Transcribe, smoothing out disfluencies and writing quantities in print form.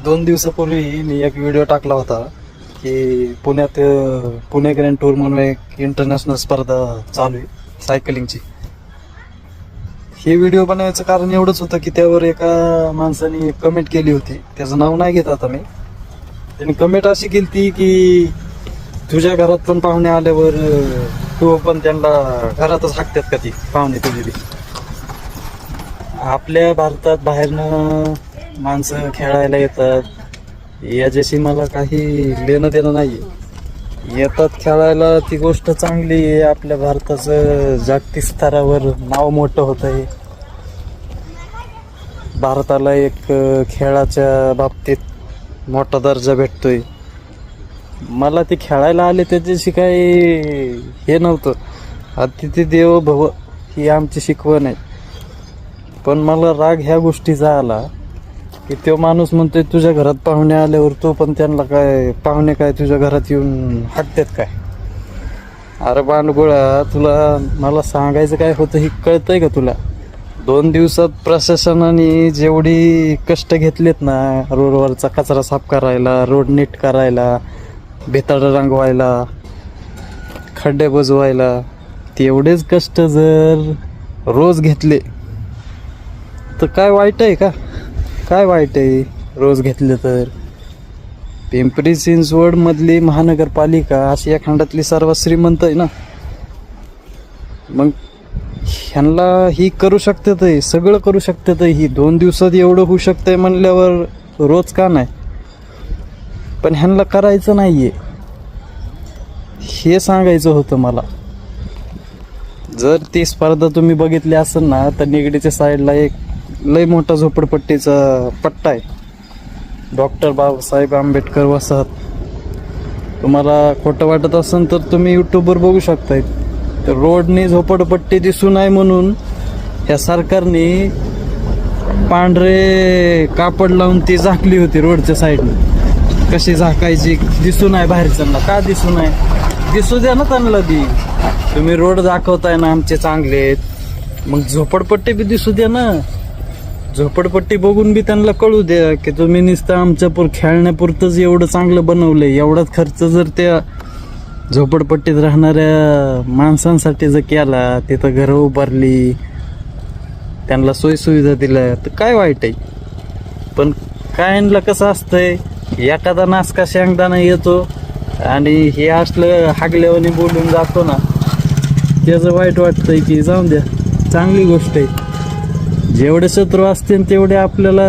2 दिवसापूर्वी मी एक व्हिडिओ टाकला होता की पुण्यात पुणे ग्रँड टूर म्हणून एक इंटरनॅशनल स्पर्धा चालू आहे सायकलिंगची. हे व्हिडिओ बनवायचं कारण एवढंच होतं की त्यावर एका माणसाने कमेंट केली होती, त्याचं नाव नाही घेत आता मी. त्यांनी कमेंट अशी केली की तुझ्या घरात पण पाहुणे आल्यावर तू पण त्यांना घरातच हाकतात का ती पाहुणे तुझी बी. आपल्या भारतात बाहेरनं माणसं खेळायला येतात, याच्याशी मला काही लेणं देणं नाही. येतात खेळायला, ती गोष्ट चांगली आहे. आपल्या भारताचं जागतिक स्तरावर नाव मोठं होत आहे. भारताला एक खेळाच्या बाबतीत मोठा दर्जा भेटतोय. मला ते खेळायला आले त्याच्याशी काही हे नव्हतं. अतिथी देवो भव ही आमची शिकवण आहे. पण मला राग ह्या गोष्टीचा आला की तो माणूस म्हणतोय तुझ्या घरात पाहुणे आल्यावर तू पण त्यांना काय पाहुणे काय तुझ्या घरात येऊन हाकतात काय. अरे बांडगोळा, तुला मला सांगायचं काय होतं हे कळतंय का तुला? 2 दिवसात प्रशासनाने जेवढी कष्ट घेतलेत ना, रोडवरचा कचरा साफ करायला, रोड नीट करायला, भिताडं रंगवायला, खड्डे बुजवायला, तेवढेच कष्ट जर रोज घेतले तर काय वाईट आहे का? काय वाईट आहे रोज घेतले तर? पिंपरी चिंचवड मधली महानगरपालिका अशी या खंडातली सर्वात श्रीमंत आहे ना. मग ह्यांना ही करू शकतात, सगळं करू शकतात. ही 2 दिवसात एवढं होऊ शकतंय म्हणल्यावर रोज का नाही? पण ह्यांना करायचं नाहीये हे सांगायचं होतं मला. जर ती स्पर्धा तुम्ही बघितली असेल ना, तर निगडीच्या साईडला एक लय मोठा झोपडपट्टीचा पट्टा आहे, डॉक्टर बाबासाहेब आंबेडकर वसाहत. तुम्हाला खोटं वाटत असेल तर तुम्ही यूट्यूबवर बघू शकताय. तर रोडने झोपडपट्टी दिसू नये म्हणून ह्या सरकारने पांढरे कापड लावून ती झाकली होती रोडच्या साईडने. कशी झाकायची? दिसू नये बाहेरच्यांना. का दिसू नये? दिसू द्या ना त्यांना ती. तुम्ही रोड दाखवताय ना आमचे चांगले आहेत, मग झोपडपट्टी बी दिसू द्या ना. झोपडपट्टी बघून बी त्यांना कळू द्या की तुम्ही नुसतं आमच्या खेळण्यापुरतंच एवढं चांगलं बनवलंय. एवढाच खर्च जर त्या झोपडपट्टीत राहणाऱ्या माणसांसाठी जर केला, तिथं घरं उभारली, त्यांना सोयीसुविधा दिल्या, तर काय वाईट आहे? पण कायनला कसं असतंय, एखादा नासका शेंगदाणा येतो आणि हे असलं हागल्यावानी बोलून जातो ना, त्याचं वाईट वाटतंय की जाऊन द्या, चांगली गोष्ट आहे. जेवढे शत्रू असतील तेवढे आपल्याला